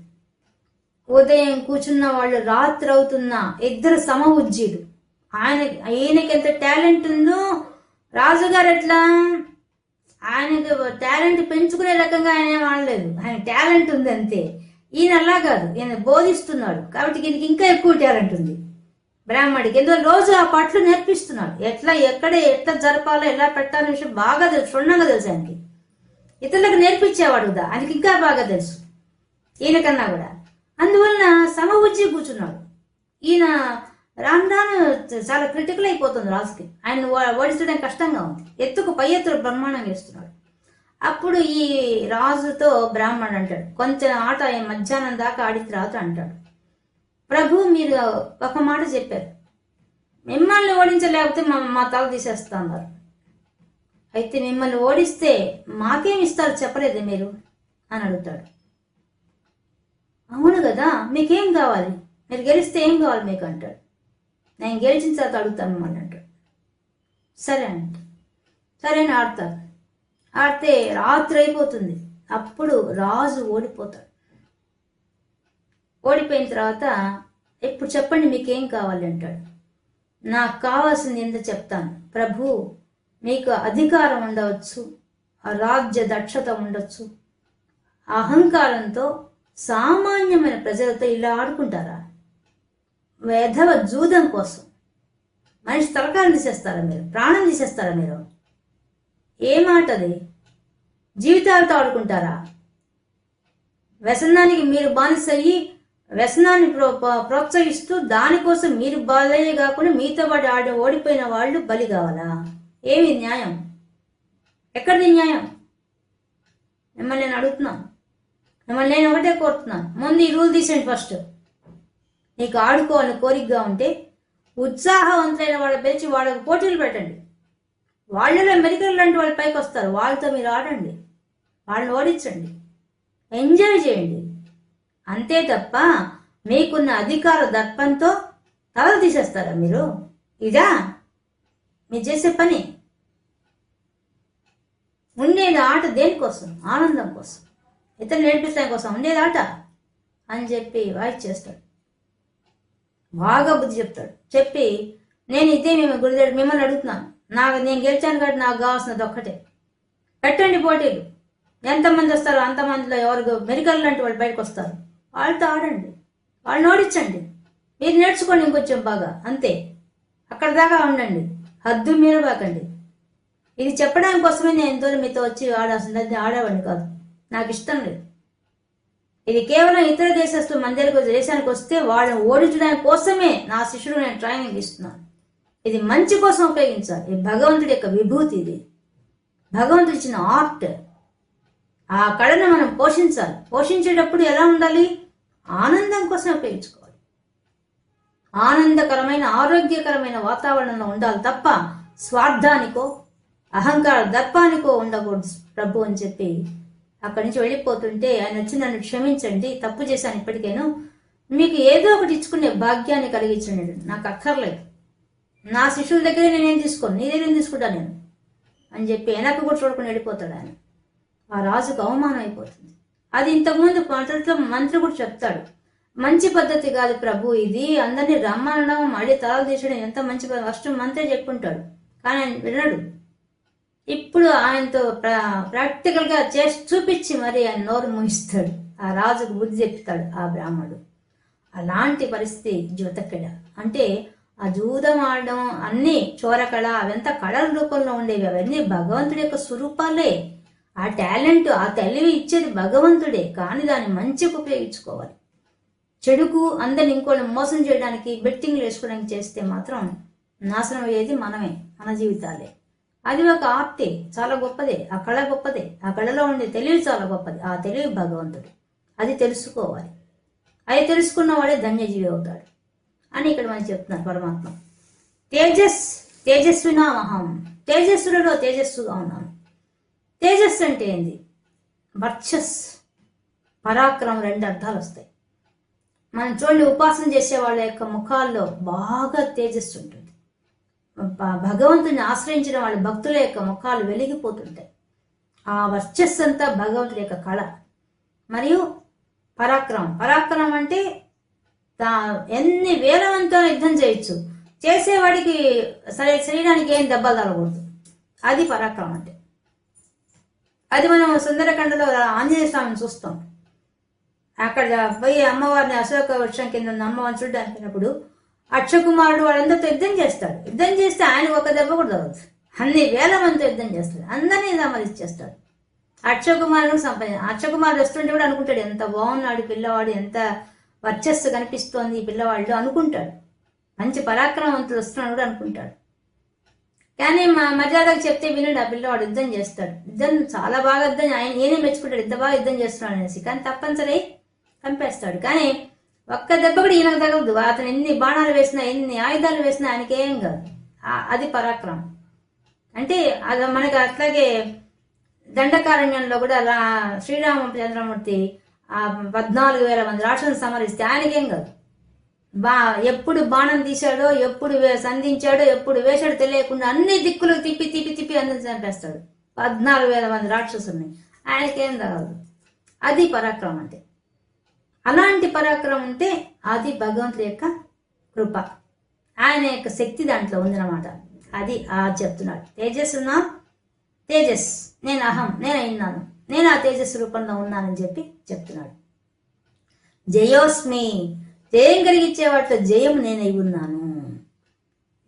ఉదయం కూర్చున్న వాళ్ళు రాత్రి అవుతున్నా ఇద్దరు సమఉజ్జీలు. ఈయనకి ఎంత టాలెంట్ ఉందో, రాజుగారు ఎట్లా ఆయనకు టాలెంట్ పెంచుకునే రకంగా ఆయన ఏం ఆడలేదు, ఆయన టాలెంట్ ఉంది అంతే. ఈయన అలా కాదు, ఈయన బోధిస్తున్నాడు కాబట్టి ఈయనకి ఇంకా ఎక్కువ టాలెంట్ ఉంది బ్రాహ్మడికి. ఎందుకంటే రోజు ఆ పట్లు నేర్పిస్తున్నాడు, ఎట్లా జరపాలో, ఎలా పెట్టాలనే విషయం బాగా తెలుసు, క్షుణ్ణంగా తెలుసు ఆయనకి. ఇతరులకు నేర్పించేవాడు కదా, ఆయనకి ఇంకా బాగా తెలుసు ఈయనకన్నా కూడా. అందువలన సమబుజ్జి కూర్చున్నాడు. ఈయన రాను రాను చాలా క్రిటికల్ అయిపోతుంది రాజుకి. ఆయన ఓడించడం కష్టంగా ఉంది, ఎత్తుకు పై ఎత్తులు బ్రహ్మాండంగా వేస్తున్నాడు. అప్పుడు ఈ రాజుతో బ్రాహ్మణుడు అంటాడు, కొంచెం ఆట మధ్యాహ్నం దాకా ఆడిన తర్వాత అంటాడు, ప్రభు మీరు ఒక మాట చెప్పారు, మిమ్మల్ని ఓడించలేకపోతే మా తల తీసేస్తా అన్నారు. అయితే మిమ్మల్ని ఓడిస్తే మాకేం ఇస్తారు చెప్పలేదు మీరు అని అడుగుతాడు. అవును కదా, మీకేం కావాలి, మీరు గెలిస్తే ఏం కావాలి మీకు అంటాడు. నేను గెలిచిన తర్వాత అడుగుతాను మిమ్మల్ని అంటాడు. సరే అంటే సరే అని ఆడతారు. ఆడితే రాత్రి అయిపోతుంది. అప్పుడు రాజు ఓడిపోతాడు. ఓడిపోయిన తర్వాత ఇప్పుడు చెప్పండి మీకేం కావాలి అంటాడు. నాకు కావాల్సింది ఎంత చెప్తాను ప్రభు, మీకు అధికారం ఉండవచ్చు, రాజ్య దక్షత ఉండొచ్చు, అహంకారంతో సామాన్యమైన ప్రజలతో ఇలా ఆడుకుంటారా? వేధవ జూదం కోసం మనిషి తలకాయలు తీసేస్తారా మీరు, ప్రాణం తీసేస్తారా మీరు? ఏ మాట అది? జీవితాలతో ఆడుకుంటారా? వ్యసనానికి మీరు బానిసయ్యి వ్యసనాన్ని ప్రోత్సహిస్తూ దానికోసం మీరు బాలయ్యే కాకుండా మీతో పాటు ఓడిపోయిన వాళ్ళు బలి కావాలా? ఏమి న్యాయం? ఎక్కడిది న్యాయం? మిమ్మల్ని నేను అడుగుతున్నాను, మిమ్మల్ని నేను ఒకటే కోరుతున్నాను, ముందు ఈ రూల్ తీసేయండి. ఫస్ట్ నీకు ఆడుకోవాలని కోరికగా ఉంటే ఉత్సాహవంతులైన వాళ్ళ పిలిచి వాళ్ళకు పోటీలు పెట్టండి. వాళ్ళలో మెరికల్ లాంటి వాళ్ళ పైకి వస్తారు, వాళ్ళతో మీరు ఆడండి, వాళ్ళని ఓడించండి, ఎంజాయ్ చేయండి. అంతే తప్ప మీకున్న అధికార దర్పంతో తలలు తీసేస్తారా మీరు? ఇదా మీరు చేసే పని? ఉండేది ఆట దేనికోసం? ఆనందం కోసం, ఇతరులు నేర్పించడం కోసం ఉండేది ఆట అని చెప్పి వాయిస్ చేస్తాడు. బాగా బుద్ధి చెప్తాడు. చెప్పి నేను ఇదే గురుదేవుడు మిమ్మల్ని అడుగుతున్నాను, నేను గెలిచాను కాబట్టి నాకు కావాల్సినది ఒక్కటే, పెట్టండి పోటీలు. ఎంతమంది వస్తారో అంతమందిలో ఎవరు మెరికల్ లాంటి వాళ్ళు బయటకు వస్తారు, వాళ్ళతో ఆడండి, వాళ్ళని ఓడించండి. మీరు నేర్చుకోండి ఇంకొంచెం బాగా, అంతే. అక్కడ దాకా ఉండండి, హద్దు మీరబాకండి. ఇది చెప్పడానికి కోసమే నేను ఎంతో మీతో వచ్చి ఆడాల్సింది, ఆడేవాడిని కాదు, నాకు ఇష్టం లేదు. ఇది కేవలం ఇతర దేశస్తులు మన దేశానికి వస్తే వాళ్ళని ఓడించడానికి కోసమే నా శిష్యుడు నేను ట్రైనింగ్ ఇస్తున్నాను. ఇది మంచి కోసం ఉపయోగించాలి. ఇది భగవంతుడి యొక్క విభూతి, ఇది భగవంతుడి ఇచ్చిన ఆర్ట్. ఆ కళను మనం పోషించాలి. పోషించేటప్పుడు ఎలా ఉండాలి? ఆనందం కోసం ఉపయోగించుకోవాలి. ఆనందకరమైన ఆరోగ్యకరమైన వాతావరణంలో ఉండాలి తప్ప స్వార్థానికో అహంకార దర్పానికో ఉండకూడదు ప్రభు అని చెప్పి అక్కడి నుంచి వెళ్ళిపోతుంటే ఆయన వచ్చి నన్ను క్షమించండి, తప్పు చేశాను, ఇప్పటికేను మీకు ఏదో ఒకటి ఇచ్చుకునే భాగ్యాన్ని కలిగించండి, నాకు అక్కర్లేదు, నా శిష్యుల దగ్గరే నేనేం తీసుకోను, నీ దగ్గర తీసుకుంటా నేను అని చెప్పి వెనక్కి కూడా చూడకుండా వెళ్ళిపోతాడు ఆయన. ఆ రాజుకు అవమానం అయిపోతుంది. అది ఇంతకుముందు మంత్రి కూడా చెప్తాడు, మంచి పద్ధతి కాదు ప్రభు ఇది, అందరినీ రమ్మనడం మళ్ళీ తలాలు తీసడం ఎంత మంచి పద్ధతి, ఫస్ట్ మంత్రి చెప్పుకుంటాడు, కానీ ఆయన వినడు. ఇప్పుడు ఆయనతో ప్రాక్టికల్గా చేసి చూపించి మరి ఆయన నోరు ముగిస్తాడు. ఆ రాజుకు బుద్ధి చెప్తాడు ఆ బ్రాహ్మణుడు. అలాంటి పరిస్థితి జ్యోతకళ అంటే, ఆ జూదం ఆడడం అన్ని చోరకళ అవంతా కళల రూపంలో ఉండేవి, అవన్నీ భగవంతుడి యొక్క స్వరూపాలే. ఆ టాలెంట్ ఆ తెలివి ఇచ్చేది భగవంతుడే, కానీ దాన్ని మంచిగా ఉపయోగించుకోవాలి. చెడుకు అందరిని ఇంకోళ్ళని మోసం చేయడానికి బెట్టింగ్లు వేసుకోవడానికి చేస్తే మాత్రం నాశనం అయ్యేది మనమే, మన జీవితాలే. అది ఒక ఆర్టే, చాలా గొప్పదే, ఆ కళ గొప్పదే, ఆ కళలో ఉండే తెలివి చాలా గొప్పది, ఆ తెలివి భగవంతుడు. అది తెలుసుకోవాలి. అది తెలుసుకున్నవాడే ధన్యజీవి అవుతాడు అని ఇక్కడ మనం చెప్తున్నారు పరమాత్మ. తేజస్వినామహం, తేజస్సులలో తేజస్సుగా ఉన్నాను. తేజస్సు అంటే ఏంది? వర్చస్, పరాక్రమం, రెండు అర్థాలు వస్తాయి. మనం చూడండి, ఉపాసన చేసే వాళ్ళ యొక్క ముఖాల్లో బాగా తేజస్సు ఉంటుంది. భగవంతుని ఆశ్రయించిన వాళ్ళ భక్తుల యొక్క ముఖాలు వెలిగిపోతుంటాయి. ఆ వర్చస్సు అంతా భగవంతుడి యొక్క కళ. మరియు పరాక్రమం, పరాక్రమం అంటే ఎన్ని వేల మందితో యుద్ధం చేయొచ్చు, చేసేవాడికి శరీరానికి ఏం దెబ్బలు తగలకూడదు, అది పరాక్రమం అంటే. అది మనం సుందరకాండలో ఆంజనేయ స్వామిని చూస్తాం. అక్కడ పోయి అమ్మవారిని అశోక వృక్షం కింద ఉన్న అమ్మవారిని చూడడానికి వెళ్ళినప్పుడు అక్షకుమారుడు వాళ్ళందరితో యుద్ధం చేస్తాడు. యుద్ధం చేస్తే ఆయన ఒక దెబ్బ కూడా తగలదు, అన్ని వేల మందితో యుద్ధం చేస్తాడు, అందరినీ సమరిచ్చేస్తాడు. అక్షకుమారుడు వస్తుంటే కూడా అనుకుంటాడు, ఎంత బాగున్నాడు పిల్లవాడు, ఎంత వర్చస్సు కనిపిస్తోంది ఈ పిల్లవాళ్ళు అనుకుంటాడు, మంచి పరాక్రమవంతులు వస్తున్నాడు కూడా అనుకుంటాడు. కానీ మర్యాదకు చెప్తే వినడు ఆ పిల్లవాడు, యుద్ధం చేస్తాడు. యుద్ధం చాలా బాగా యుద్ధం, నేనే మెచ్చుకుంటాడు, ఇంత బాగా యుద్ధం చేస్తున్నాడు అనేసి. కానీ తప్పనిసరి చంపేస్తాడు. కానీ ఒక్క దెబ్బ కూడా ఈయనకు తగలదు. అతను ఎన్ని బాణాలు వేసినా ఎన్ని ఆయుధాలు వేసినా ఆయనకేం కాదు. అది పరాక్రమం అంటే. అది మనకి అట్లాగే దండకారణ్యంలో కూడా శ్రీరామచంద్రమూర్తి 14,000 మంది రాక్షసులను సమరిస్తే ఆయనకేం కాదు. ఎప్పుడు బాణం తీశాడో, ఎప్పుడు సంధించాడో, ఎప్పుడు వేశాడో తెలియకుండా అన్ని దిక్కులకు తిప్పి తిప్పి తిప్పి అందరిని చంపేస్తాడు. 14,000 మంది రాక్షసుల్ని, ఆయనకేం తగలదు. అది పరాక్రమం అంటే. అలాంటి పరాక్రమం ఉంటే అది భగవంతుడి యొక్క కృప, ఆయన యొక్క శక్తి దాంట్లో ఉందన్నమాట. అది చెప్తున్నాడు. తేజస్సున్నా తేజస్, నేను అహం, నేను అయినాను, నేను ఆ తేజస్సు రూపంలో ఉన్నానని చెప్పి చెప్తున్నాడు. జయోస్మి, జయం కలిగించే వాటిలో జయం నేనై ఉన్నాను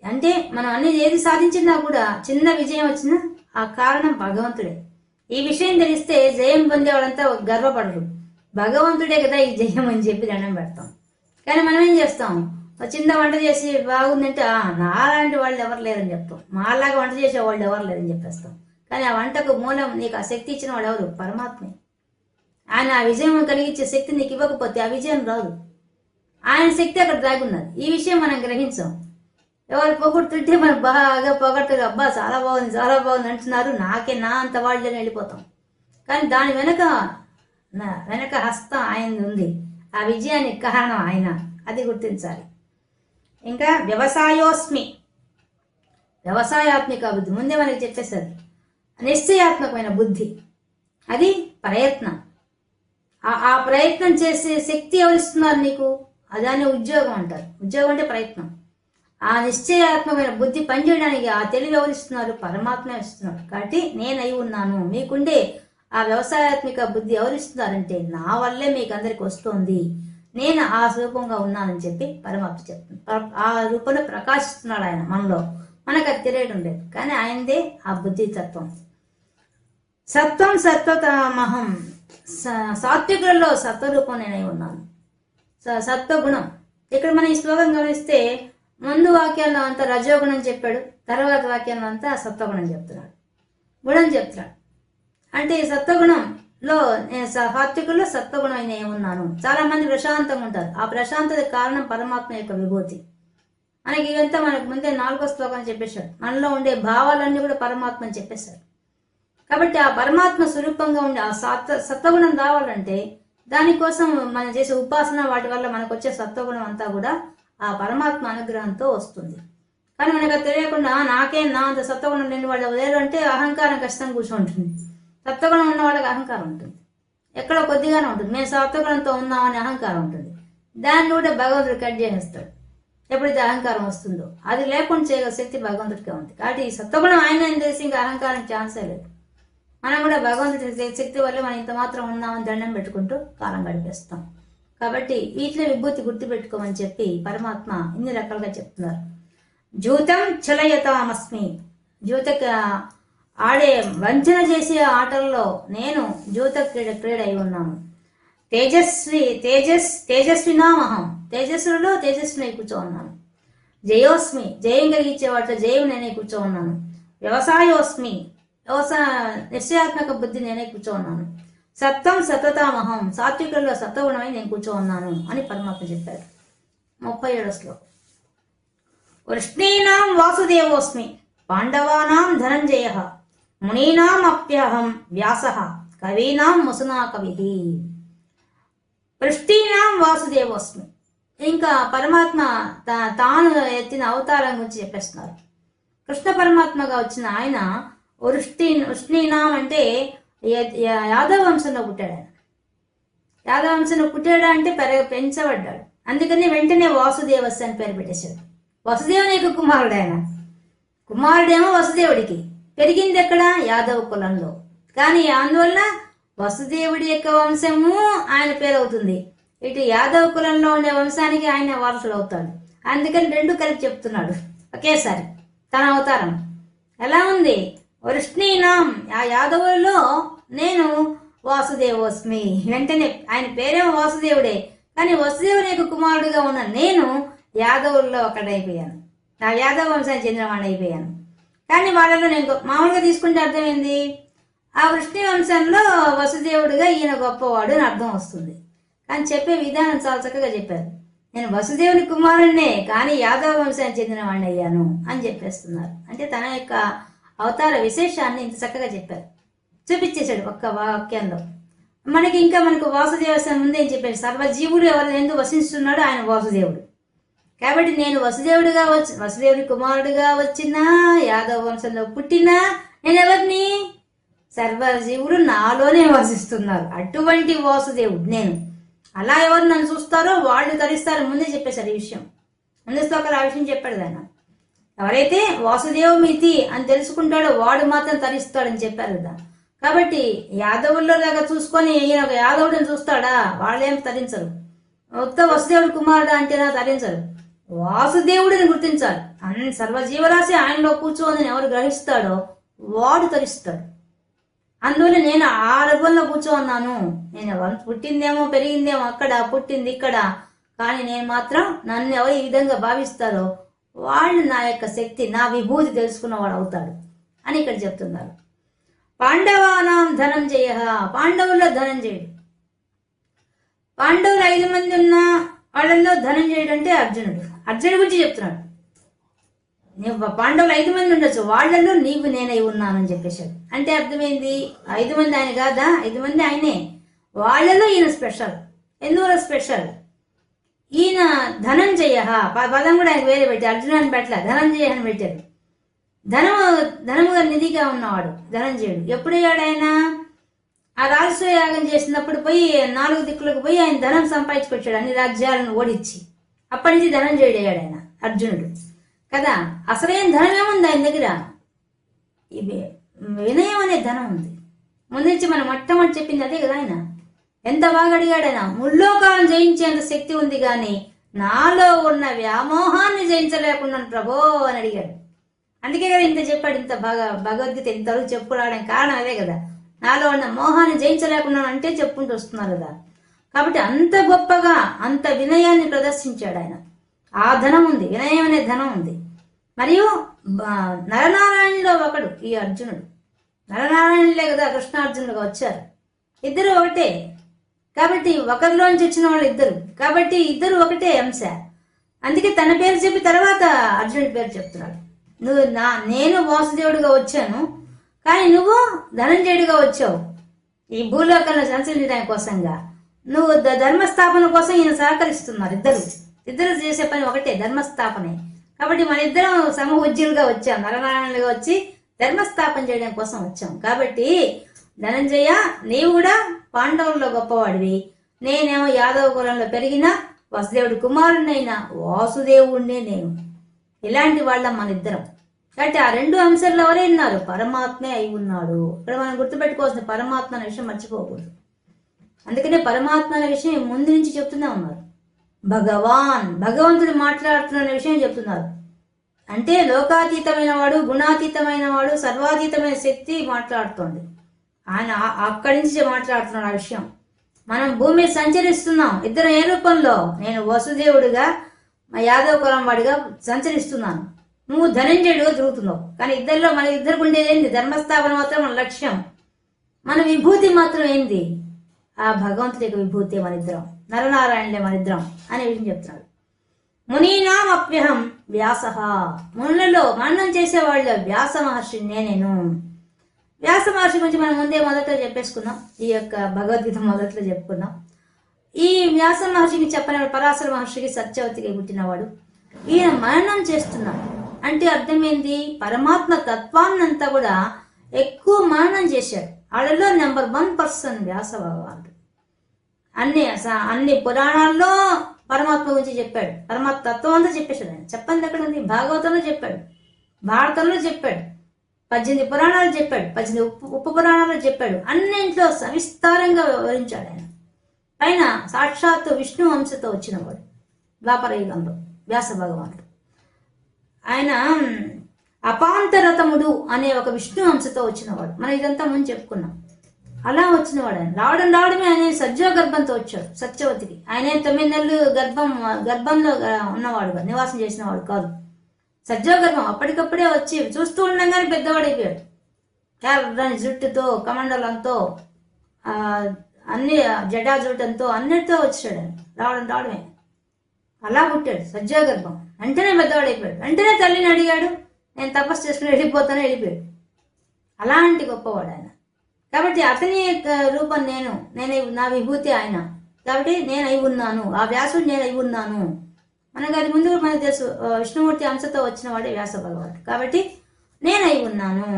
అంటే, మనం అన్ని ఏది సాధించినా కూడా చిన్న విజయం వచ్చినా ఆ కారణం భగవంతుడే. ఈ విషయం తెలిస్తే జయం పొందేవాళ్ళంతా గర్వపడరు, భగవంతుడే కదా ఈ జయం అని చెప్పి దండం పెడతాం. కానీ మనం ఏం చేస్తాం, చిన్న వంట చేసి బాగుందంటే నాలాంటి వాళ్ళు ఎవరు లేరని చెప్తాం, మాలాగా వంట చేసే వాళ్ళు ఎవరు లేరని చెప్పేస్తాం. కానీ ఆ వంటకు మూలం నీకు ఆ శక్తి ఇచ్చిన వాడు ఎవరు? పరమాత్మే. ఆయన ఆ విజయం కలిగించే శక్తి నీకు ఇవ్వకపోతే ఆ విజయం రాదు. ఆయన శక్తి అక్కడ దాగి ఉన్నది. ఈ విషయం మనం గ్రహించాం. ఎవరు పొగుడుతుంటే మనం బాగా పొగడుతుంది, అబ్బా చాలా బాగుంది చాలా బాగుంది అంటున్నారు, నా అంత వాళ్ళని వెళ్ళిపోతాం. కానీ దాని వెనక హస్తం ఆయన ఉంది. ఆ విజయానికి కారణం ఆయన, అది గుర్తించాలి. ఇంకా వ్యవసాయోస్మి, వ్యవసాయాత్మిక బుద్ధి ముందే మనకి చెప్పేశారు. నిశ్చయాత్మకమైన బుద్ధి, అది ప్రయత్నం. ఆ ప్రయత్నం చేసే శక్తి ఎవరిస్తున్నారు నీకు? అదాన్ని ఉద్యోగం అంటారు. ఉద్యోగం అంటే ప్రయత్నం. ఆ నిశ్చయాత్మకమైన బుద్ధి పనిచేయడానికి ఆ తెలివి ఎవరిస్తున్నారు? పరమాత్మ ఇస్తున్నారు. కాబట్టి నేను అయి ఉన్నాను. మీకుండే ఆ వ్యవసాయాత్మిక బుద్ధి ఎవరిస్తున్నారంటే నా వల్లే మీకు అందరికి వస్తుంది, నేను ఆ రూపంగా ఉన్నానని చెప్పి పరమాత్మ చెప్తున్నాడు. ఆ రూపంలో ప్రకాశిస్తున్నాడు ఆయన మనలో. మనకు అది తెలియడం లేదు, కానీ ఆయనదే ఆ బుద్ధి తత్వం. సత్వం సత్వతమహం, సాత్వికులలో సత్వరూపం నేనై ఉన్నాను. సత్వగుణం. ఇక్కడ మనం ఈ శ్లోకం గమనిస్తే ముందు వాక్యాల్లో అంతా రజోగుణం చెప్పాడు, తర్వాత వాక్యాల్లో అంతా సత్వగుణం చెప్తున్నాడు, గుణం చెప్తున్నాడు. అంటే సత్వగుణంలో సాత్వికుల్లో సత్వగుణం నేను ఉన్నాను. చాలా మంది ప్రశాంతంగా ఉంటారు. ఆ ప్రశాంతత కారణం పరమాత్మ యొక్క విభూతి. మనకి ఇదంతా మనకు ముందే 4వ శ్లోకం చెప్పేశాడు. మనలో ఉండే భావాలన్నీ కూడా పరమాత్మ అని చెప్పేశారు. కాబట్టి ఆ పరమాత్మ స్వరూపంగా ఉండే ఆ సత్వగుణం రావాలంటే దానికోసం మనం చేసే ఉపాసన వాటి వల్ల మనకు వచ్చే సత్వగుణం అంతా కూడా ఆ పరమాత్మ అనుగ్రహంతో వస్తుంది. కానీ మనకు అది తెలియకుండా నా అంత సత్వగుణం లేని వాళ్ళు లేరు అంటే అహంకారం కష్టంగా కూర్చుంటుంది. సత్వగుణం ఉన్న వాళ్ళకి అహంకారం ఉంటుంది, ఎక్కడో కొద్దిగానే ఉంటుంది. మేము సత్వగుణంతో ఉన్నామని అహంకారం ఉంటుంది. దాన్ని కూడా భగవంతుడు కట్ చేసేస్తాడు ఎప్పుడైతే అహంకారం వస్తుందో. అది లేకుండా చేయగల శక్తి భగవంతుడికే ఉంది. కాబట్టి ఈ సత్వగుణం ఆయన తెలిసి ఇంకా అహంకారం ఛాన్సే లేదు. మనం కూడా భగవంతుడి శక్తి వల్ల మనం ఇంత మాత్రం ఉన్నామని దండం పెట్టుకుంటూ కాలం గడిపేస్తాం. కాబట్టి వీటిలో విభూతి గుర్తుపెట్టుకోమని చెప్పి పరమాత్మ ఇన్ని రకాలుగా చెప్తున్నారు. జూతం చలయతామస్మి, జూత ఆడే వంచన చేసే ఆటల్లో నేను జూత క్రీడ అయి ఉన్నాను. తేజస్వినామహం, తేజస్సులలో తేజస్విని కూర్చో ఉన్నాను. జయోస్మి, జయం కలిగించే వాటిలో జయం నేనే కూర్చో ఉన్నాను. వ్యవసాయోస్మి, నిశ్చయాత్మక బుద్ధి నేనే కూర్చో ఉన్నాను. సత్వం సతతామహం, సాత్వికుల్లో సత్వగుణమై నేను కూర్చో ఉన్నాను అని పరమాత్మ చెప్పారు. 37వ శ్లోకం. వృష్ణీనాం వాసుదేవోస్మి, పాండవానాం ధనంజయ, మునీనాం అప్యహం వ్యాస, కవీనాం ముసనా కవి. వృష్ణీనాం వాసుదేవోస్మి, ఇంకా పరమాత్మ తాను ఎత్తిన అవతారం గురించి చెప్పేస్తున్నారు. కృష్ణ పరమాత్మగా వచ్చిన ఆయన వృష్ణీనాం అంటే యాదవ వంశంలో పుట్టాడు. ఆయన యాదవ వంశంలో పుట్టాడా అంటే పెంచబడ్డాడు. అందుకని వెంటనే వాసుదేవస్ అని పేరు పెట్టేశాడు. వసుదేవుని యొక్క కుమారుడు ఆయన. కుమారుడేమో వసుదేవుడికి, పెరిగింది ఎక్కడ? యాదవ కులంలో. కానీ అందువల్ల వసుదేవుడి యొక్క వంశము ఆయన పేరు అవుతుంది. ఇటు యాదవ కులంలో ఉండే వంశానికి ఆయన వారసుడు అవుతాడు. అందుకని రెండు కలిపి చెప్తున్నాడు ఒకేసారి తన అవతారం. ఎలా ఉంది? వృష్ణీనాం, ఆ యాదవుల్లో నేను వాసుదేవోస్మి. వెంటనే ఆయన పేరేమో వాసుదేవుడే, కానీ వసుదేవుని యొక్క కుమారుడుగా ఉన్న నేను యాదవుల్లో ఒకడైపోయాను. నా యాదవ వంశానికి చెందినవాడు అయిపోయాను. కానీ వాళ్ళలో నేను మామూలుగా తీసుకుంటే అర్థమైంది, ఆ వృష్ణి వంశంలో వసుదేవుడిగా ఈయన గొప్పవాడు అని అర్థం వస్తుంది. కానీ చెప్పే విధానం చాలా చక్కగా చెప్పారు. నేను వసుదేవుని కుమారుణ్ణే, కానీ యాదవ వంశానికి చెందిన వాడిని అయ్యాను అని చెప్పేస్తున్నారు. అంటే తన యొక్క అవతార విశేషాన్ని ఇంత చక్కగా చెప్పారు, చూపించేశాడు ఒక్క వాక్యంలో. మనకు వాసుదేవ ముందే చెప్పాడు, సర్వజీవుడు ఎవరు ఎందుకు వసిస్తున్నాడు? ఆయన వాసుదేవుడు. కాబట్టి నేను వసుదేవుడి కుమారుడిగా వచ్చినా, యాదవ వంశంలో పుట్టినా, నేను ఎవరిని? సర్వజీవుడు నాలోనే వసిస్తున్నారు. అటువంటి వాసుదేవుడు నేను. అలా ఎవరు నన్ను చూస్తారో వాళ్ళు తరిస్తారు. ముందే చెప్పేశారు ఈ విషయం. ముందు శ్లోకాలు ఆ విషయం చెప్పాడు ఆయన. ఎవరైతే వాసుదేవమితి అని తెలుసుకుంటాడో వాడు మాత్రం తరిస్తాడని చెప్పారు కదా. కాబట్టి యాదవుల్లో లాగా చూసుకొని ఈయన ఒక యాదవుడిని చూస్తాడా? వాళ్ళేం తరించరు. మొత్తం వసుదేవుడి కుమారుడు అంటేనా తరించరు. వాసుదేవుడిని గుర్తించాలి. సర్వజీవరాశి ఆయనలో కూర్చోని ఎవరు గ్రహిస్తాడో వాడు తరిస్తాడు. అందువల్ల నేను ఆ రూపంలో కూర్చోన్నాను. నేను పుట్టిందేమో పెరిగిందేమో అక్కడ, పుట్టింది ఇక్కడ, కానీ నేను మాత్రం నన్ను ఎవరు ఈ విధంగా భావిస్తారో వాళ్ళు నా యొక్క శక్తి, నా విభూతి తెలుసుకున్నవాడు అవుతాడు అని ఇక్కడ చెప్తున్నారు. పాండవానాం ధనంజయ, పాండవుల్లో ధనంజయుడు. పాండవులు 5 మంది ఉన్న వాళ్ళల్లో ధనంజయుడు అంటే అర్జునుడు. అర్జునుడి గురించి చెప్తున్నాడు. నువ్వు పాండవులు 5 మంది ఉండొచ్చు, వాళ్ళల్లో నీవు నేనై ఉన్నానని చెప్పేశాడు. అంటే అర్థమైంది 5 మంది ఆయన కాదా, 5 మంది ఆయనే, వాళ్ళలో ఈయన స్పెషల్. ఎందువల్ల స్పెషల్? ఈయన ధనంజయ, పదం కూడా ఆయన వేరే పెట్టి అర్జునాన్ని పెట్టలే, ధనంజయ అని పెట్టారు. ధనము నిధిగా ఉన్నవాడు ధనంజయుడు. ఎప్పుడయ్యాడు ఆయన? ఆ రాజసూయ యాగం చేసినప్పుడు పోయి 4 దిక్కులకు పోయి ఆయన ధనం సంపాదించుకొచ్చాడు, అన్ని రాజ్యాలను ఓడించి. అప్పటి నుంచి ధనంజయుడు అయ్యాడు ఆయన అర్జునుడు కదా. అసలైన ధనం ఏముంది ఆయన దగ్గర? ఇది వినయం అనే ధనం ఉంది. ముందు నుంచి మనం మొట్టమొదటి చెప్పింది అదే కదా. ఆయన ఎంత బాగా అడిగాడు. ఆయన ముల్లోకాలను జయించేంత శక్తి ఉంది కానీ నాలో ఉన్న వ్యామోహాన్ని జయించలేకున్నాను ప్రభో అని అడిగాడు. అందుకే కదా ఇంత చెప్పాడు, ఇంత బాగా భగవద్గీత ఇంతవరకు చెప్పుకోవడానికి కారణం అదే కదా. నాలో ఉన్న మోహాన్ని జయించలేకున్నాను అంటే చెప్పుకుంటూ వస్తున్నారు కదా. కాబట్టి అంత గొప్పగా అంత వినయాన్ని ప్రదర్శించాడు ఆయన. ఆ ధనం ఉంది, వినయం అనే ధనం ఉంది. మరియు నరనారాయణలో ఒకడు ఈ అర్జునుడు. నరనారాయణులే కదా కృష్ణార్జునులుగా వచ్చారు. ఇద్దరు ఒకటే కాబట్టి, ఒకరిలోంచి వచ్చిన వాళ్ళు ఇద్దరు కాబట్టి ఇద్దరు ఒకటే అంశ. అందుకే తన పేరు చెప్పి తర్వాత అర్జునుడి పేరు చెప్తున్నాడు. నేను వాసుదేవుడిగా వచ్చాను, కానీ నువ్వు ధనంజయుడిగా వచ్చావు ఈ భూలోకంలో సంచరించడానికి కోసంగా. నువ్వు ధర్మస్థాపన కోసం ఈయన సహకరిస్తున్నారు. ఇద్దరు చేసే పని ఒకటే, ధర్మస్థాపనే. కాబట్టి మన ఇద్దరం సమఉజ్జులుగా వచ్చాం, నరనారాయణులుగా వచ్చి ధర్మస్థాపన చేయడం కోసం వచ్చాం. కాబట్టి ధనంజయ, నీవు కూడా పాండవుల్లో గొప్పవాడివి, నేనేమో యాదవ కులంలో పెరిగిన వసుదేవుడి కుమారుడినైనా వాసుదేవుడినే నేను. ఇలాంటి వాళ్ళ మన ఇద్దరం. కాబట్టి ఆ 2 అంశాల్లో ఎవరే ఉన్నారు? పరమాత్మే అయి ఉన్నాడు. ఇక్కడ మనం గుర్తుపెట్టుకోవాల్సిన పరమాత్మ అనే విషయం మర్చిపోకూడదు. అందుకనే పరమాత్మ అనే విషయం ముందు నుంచి చెప్తూనే ఉన్నారు. భగవంతుడు మాట్లాడుతున్న విషయం చెప్తున్నారు. అంటే లోకాతీతమైన వాడు, గుణాతీతమైన వాడు, సర్వాతీతమైన శక్తి మాట్లాడుతోంది. ఆయన అక్కడి నుంచి మాట్లాడుతున్నాడు ఆ విషయం. మనం భూమి సంచరిస్తున్నాం. ఇద్దరు ఏ రూపంలో? నేను వసుదేవుడిగా మా యాదవ కులం వాడిగా సంచరిస్తున్నాను, నువ్వు ధనంజయుడిగా తిరుగుతున్నావు. కానీ ఇద్దరిలో మన ఇద్దరికి ఉండేది ఏంది? ధర్మస్థాపన మాత్రం మన లక్ష్యం. మన విభూతి మాత్రం ఏంది? ఆ భగవంతుడి యొక్క విభూతి మన ఇద్దరం, నరనారాయణులే మన ఇద్దరం అనే విషయం చెప్తున్నాడు. మునీనాం అప్యహం వ్యాస, మునులలో మననం చేసేవాళ్ళు వ్యాస మహర్షి నేనేను. వ్యాస మహర్షి గురించి మనం ముందే మొదట్లో చెప్పేసుకున్నాం, ఈ యొక్క భగవద్గీత మొదట్లో చెప్పుకున్నాం. ఈ వ్యాస మహర్షికి చెప్పిన పరాశర మహర్షికి సత్యవతికి పుట్టినవాడు. ఈయన మననం చేస్తున్నాడు అంటే అర్థమైంది, పరమాత్మ తత్వాన్నంతా కూడా ఎక్కువ మననం చేశాడు. వాళ్ళలో నెంబర్ 1 పర్సన్ వ్యాస భగవానుడు. అన్ని పురాణాల్లో పరమాత్మ గురించి చెప్పాడు, పరమాత్మ తత్వం అంతా చెప్పేశాడు. ఆయన చెప్పండి ఎక్కడ ఉంది? భాగవతంలో చెప్పాడు, భారతంలో చెప్పాడు, 18 పురాణాలు చెప్పాడు, 18 ఉప పురాణాలు చెప్పాడు. అన్నింట్లో సవిస్తారంగా వివరించాడు ఆయన. పైన సాక్షాత్తు విష్ణు వంశతో వచ్చినవాడు ద్వాపర యుగంలో వ్యాస భగవానుడు. ఆయన అపాంతరతముడు అనే ఒక విష్ణు వంశతో వచ్చినవాడు. మనం ఇదంతా ముందు చెప్పుకున్నాం. అలా వచ్చినవాడు ఆయన. రావడమే ఆయన సజ్జో గర్భంతో వచ్చాడు సత్యవతికి. ఆయన 9 నెలలు గర్భంలో ఉన్నవాడు, నివాసం చేసినవాడు కాదు. సజ్జో గర్భం అప్పటికప్పుడే వచ్చి చూస్తూ ఉండగానే పెద్దవాడైపోయాడు. దాని జుట్టుతో, కమండలంతో, అన్ని జటాజూటంతో అన్నిటితో వచ్చాడు. రావడమే అలా పుట్టాడు సజ్జో గర్భం. వెంటనే పెద్దవాడైపోయాడు. వెంటనే తల్లిని అడిగాడు, నేను తపస్సు చేసుకుని వెళ్ళిపోతానే వెళ్ళిపోయాడు. అలాంటి గొప్పవాడు ఆయన. కాబట్టి అతని రూపం నేను నా విభూతి ఆయన. కాబట్టి నేను అయి ఉన్నాను, ఆ వ్యాసుడు నేను అయి ఉన్నాను. మనకు అది ముందు మనకు తెలుసు, విష్ణుమూర్తి అంశతో వచ్చిన వాడే వ్యాస భగవానుడు. కాబట్టి నేను అయి ఉన్నాను.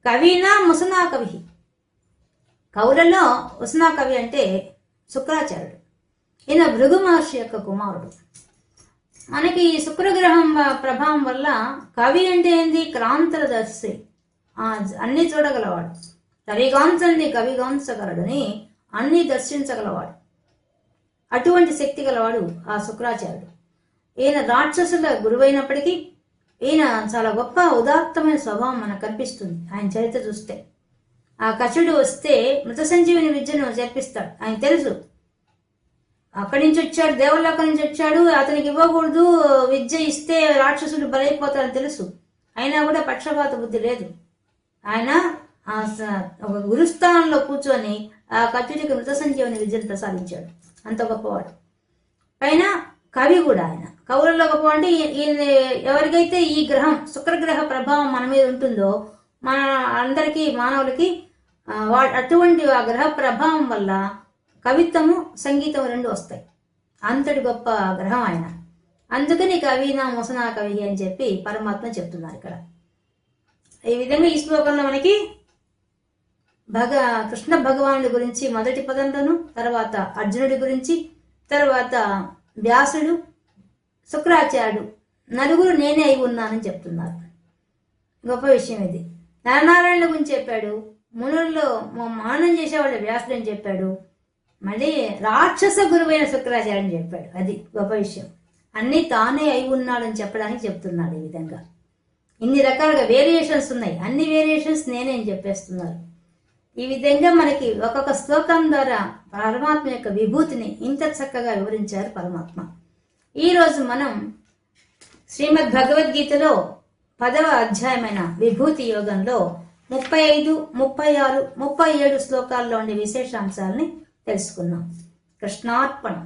కవినా ముసనా కవి, కవులలో ఉసనా కవి అంటే శుక్రాచార్యుడు. ఈయన భృగు మహర్షి యొక్క కుమారుడు. మనకి శుక్రగ్రహం ప్రభావం వల్ల కవి అంటే ఏంది? క్రాంతరదర్శి, అన్ని చూడగలవాడు. కవిగాంచండి కవిగాంచగలడని అన్ని దర్శించగలవాడు. అటువంటి శక్తి గలవాడు ఆ శుక్రాచార్యుడు. ఈయన రాక్షసుల గురువైనప్పటికీ ఈయన చాలా గొప్ప ఉదాత్తమైన స్వభావం మనకు కనిపిస్తుంది ఆయన చరిత్ర చూస్తే. ఆ కచుడు వస్తే మృత సంజీవిని విద్యను జరిపిస్తాడు. ఆయన తెలుసు అక్కడి నుంచి వచ్చాడు, దేవలోకం నుంచి వచ్చాడు, అతనికి ఇవ్వకూడదు, విద్య ఇస్తే రాక్షసుడు బలైపోతారని తెలుసు. అయినా కూడా పక్షపాత బుద్ధి లేదు. ఆయన ఒక గురుస్థానంలో కూర్చొని ఆ కత్యుడికి మృత సంజీవని విద్యను ప్రసాదించాడు. అంత గొప్పవాడు. పైన కవి కూడా ఆయన. కవులలో గొప్ప అంటే ఎవరికైతే ఈ గ్రహం శుక్రగ్రహ ప్రభావం మన మీద ఉంటుందో, మన అందరికీ మానవులకి అటువంటి ఆ గ్రహ ప్రభావం వల్ల కవిత్వము సంగీతం రెండు వస్తాయి. అంతటి గొప్ప గ్రహం ఆయన. అందుకని కవినా మొసనా కవి అని చెప్పి పరమాత్మ చెప్తున్నారు ఇక్కడ. ఈ విధంగా ఈ శ్లోకంలో మనకి కృష్ణ భగవానుడి గురించి మొదటి పదంలోను, తర్వాత అర్జునుడి గురించి, తర్వాత వ్యాసుడు, శుక్రాచార్యుడు నలుగురు నేనే అయి ఉన్నానని చెప్తున్నారు. గొప్ప విషయం ఇది. నరనారాయణ గురించి చెప్పాడు. మునుల్లో మానం చేసేవాళ్ళు వ్యాసుడు అని చెప్పాడు. మళ్ళీ రాక్షస గురువైన శుక్రాచార్యుని చెప్పాడు. అది గొప్ప విషయం. అన్నీ తానే అయి ఉన్నాడని చెప్పడానికి చెప్తున్నాడు. ఈ విధంగా ఇన్ని రకాలుగా వేరియేషన్స్ ఉన్నాయి. అన్ని వేరియేషన్స్ నేనే అని చెప్పేస్తున్నారు. ఈ విధంగా మనకి ఒక్కొక్క శ్లోకం ద్వారా పరమాత్మ యొక్క విభూతిని ఇంత చక్కగా వివరించారు పరమాత్మ. ఈరోజు మనం శ్రీమద్ భగవద్గీతలో 10వ అధ్యాయమైన విభూతి యోగంలో 35, 36, 37 శ్లోకాల్లో ఉండే విశేషాంశాలని తెలుసుకున్నాం. కృష్ణార్పణం.